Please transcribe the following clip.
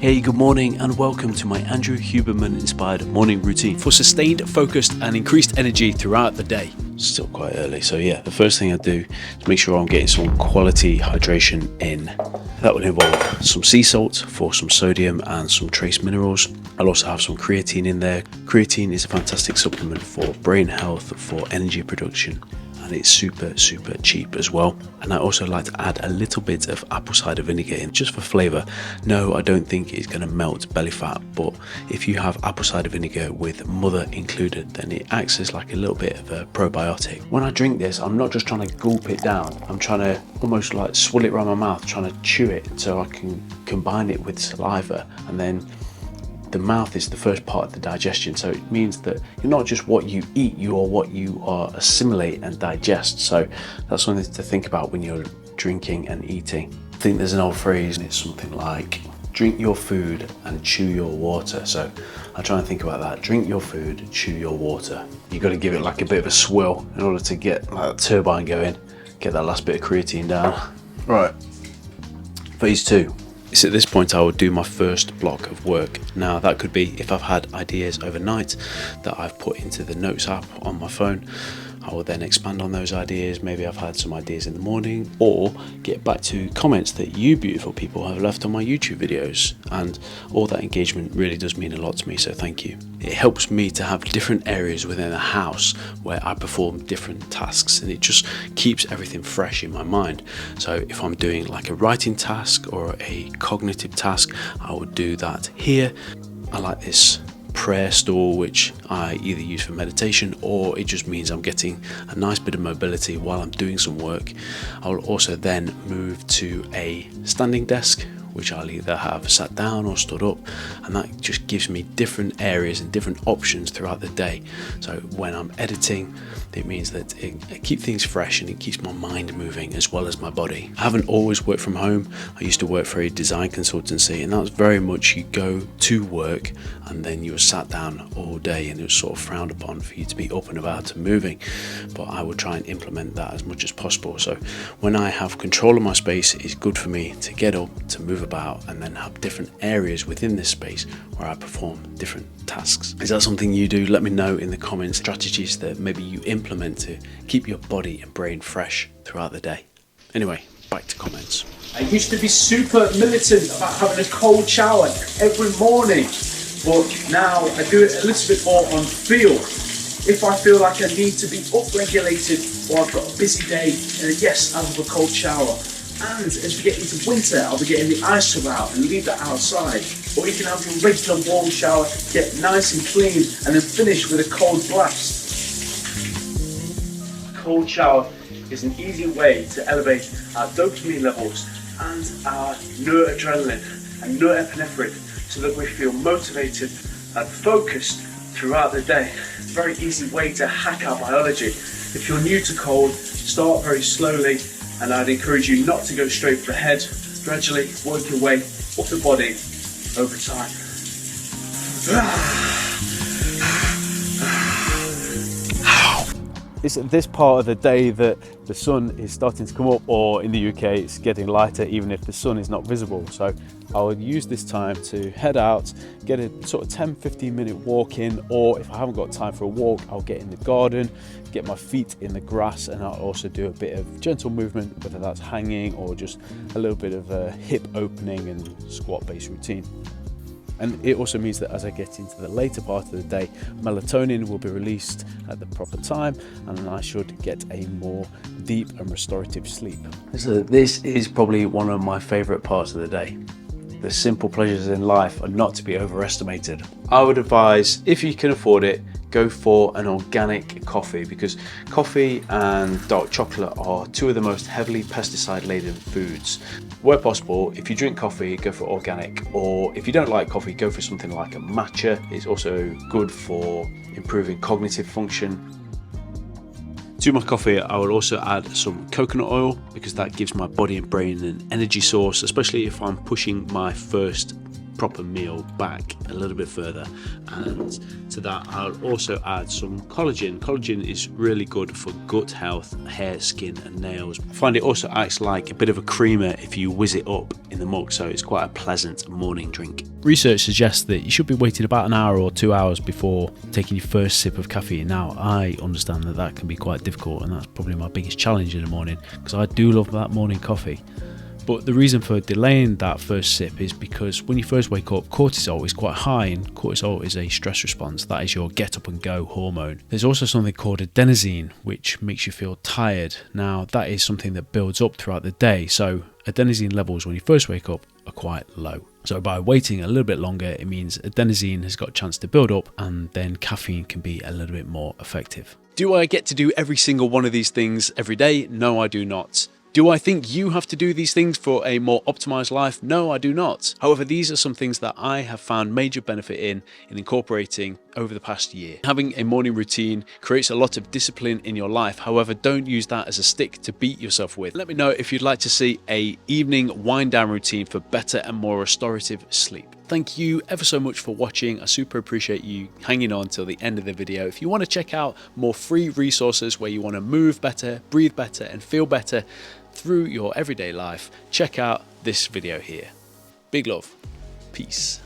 Hey, good morning and welcome to my Andrew Huberman inspired morning routine for sustained, focused and increased energy throughout the day. Still quite early, so yeah, the first thing I do is make sure I'm getting some quality hydration in. That will involve some sea salt for some sodium and some trace minerals. I'll also have some creatine in there. Creatine is a fantastic supplement for brain health, for energy production, and it's super cheap as well. And I also like to add a little bit of apple cider vinegar in just for flavour. No, I don't think it's going to melt belly fat, but if you have apple cider vinegar with mother included, then it acts as like a little bit of a probiotic. When I drink this, I'm not just trying to gulp it down, I'm trying to almost like swallow it around my mouth, trying to chew it so I can combine it with saliva, and then the mouth is the first part of the digestion, so it means that you're not just what you eat, you are what you are assimilate and digest. So that's something to think about when you're drinking and eating. I think there's an old phrase and it's something like drink your food and chew your water. So I try and think about that. Drink your food, chew your water. You've got to give it like a bit of a swill in order to get like that turbine going, get that last bit of creatine down. Right, phase 2. It's at this point I would do my first block of work. Now that could be if I've had ideas overnight that I've put into the notes app on my phone. I will then expand on those ideas. Maybe I've had some ideas in the morning, or get back to comments that you beautiful people have left on my YouTube videos, and all that engagement really does mean a lot to me, so thank you. It helps me to have different areas within the house where I perform different tasks, and it just keeps everything fresh in my mind. So if I'm doing like a writing task or a cognitive task, I would do that here. I like this prayer stool, which I either use for meditation, or it just means I'm getting a nice bit of mobility while I'm doing some work. I will also then move to a standing desk, which I'll either have sat down or stood up, and that just gives me different areas and different options throughout the day. So when I'm editing, it means that it keeps things fresh and it keeps my mind moving as well as my body. I haven't always worked from home. I used to work for a design consultancy, and that was very much you go to work and then you were sat down all day, and it was sort of frowned upon for you to be up and about and moving. But I would try and implement that as much as possible. So when I have control of my space, it's good for me to get up, to move about, and then have different areas within this space where I perform different tasks. Is that something you do? Let me know in the comments strategies that maybe you implement to keep your body and brain fresh throughout the day. Anyway, back to comments. I used to be super militant about having a cold shower every morning, but now I do it a little bit more on feel. If I feel like I need to be upregulated or I've got a busy day, then yes, I'll have a cold shower. And as we get into winter, I'll be getting the ice tub out and leave that outside. Or you can have your regular warm shower, get nice and clean, and then finish with a cold blast. Cold shower is an easy way to elevate our dopamine levels and our noradrenaline and norepinephrine so that we feel motivated and focused throughout the day. It's a very easy way to hack our biology. If you're new to cold, start very slowly, and I'd encourage you not to go straight for the head. Gradually work your way up the body over time. It's at this part of the day that the sun is starting to come up, or in the UK it's getting lighter even if the sun is not visible. So I would use this time to head out, get a sort of 10-15 minute walk in, or if I haven't got time for a walk, I'll get in the garden, get my feet in the grass, and I'll also do a bit of gentle movement, whether that's hanging or just a little bit of a hip opening and squat based routine. And it also means that as I get into the later part of the day, melatonin will be released at the proper time, and I should get a more deep and restorative sleep. So this is probably one of my favourite parts of the day. The simple pleasures in life are not to be overestimated. I would advise, if you can afford it, go for an organic coffee, because coffee and dark chocolate are two of the most heavily pesticide laden foods. Where possible, if you drink coffee, go for organic, or if you don't like coffee, go for something like a matcha. It's also good for improving cognitive function. To my coffee, I will also add some coconut oil, because that gives my body and brain an energy source, especially if I'm pushing my first proper meal back a little bit further. And to that, I'll also add some collagen. Collagen is really good for gut health, hair, skin and nails. I find it also acts like a bit of a creamer if you whiz it up in the mug, so it's quite a pleasant morning drink. Research suggests that you should be waiting about an hour or 2 hours before taking your first sip of caffeine. Now, I understand that that can be quite difficult, and that's probably my biggest challenge in the morning, because I do love that morning coffee. But the reason for delaying that first sip is because when you first wake up, cortisol is quite high, and cortisol is a stress response. That is your get up and go hormone. There's also something called adenosine, which makes you feel tired. Now, that is something that builds up throughout the day. So adenosine levels when you first wake up are quite low. So by waiting a little bit longer, it means adenosine has got a chance to build up, and then caffeine can be a little bit more effective. Do I get to do every single one of these things every day? No, I do not. Do I think you have to do these things for a more optimized life? No, I do not. However, these are some things that I have found major benefit in incorporating over the past year. Having a morning routine creates a lot of discipline in your life. However, don't use that as a stick to beat yourself with. Let me know if you'd like to see an evening wind down routine for better and more restorative sleep. Thank you ever so much for watching. I super appreciate you hanging on till the end of the video. If you want to check out more free resources where you want to move better, breathe better and feel better through your everyday life, check out this video here. Big love. Peace.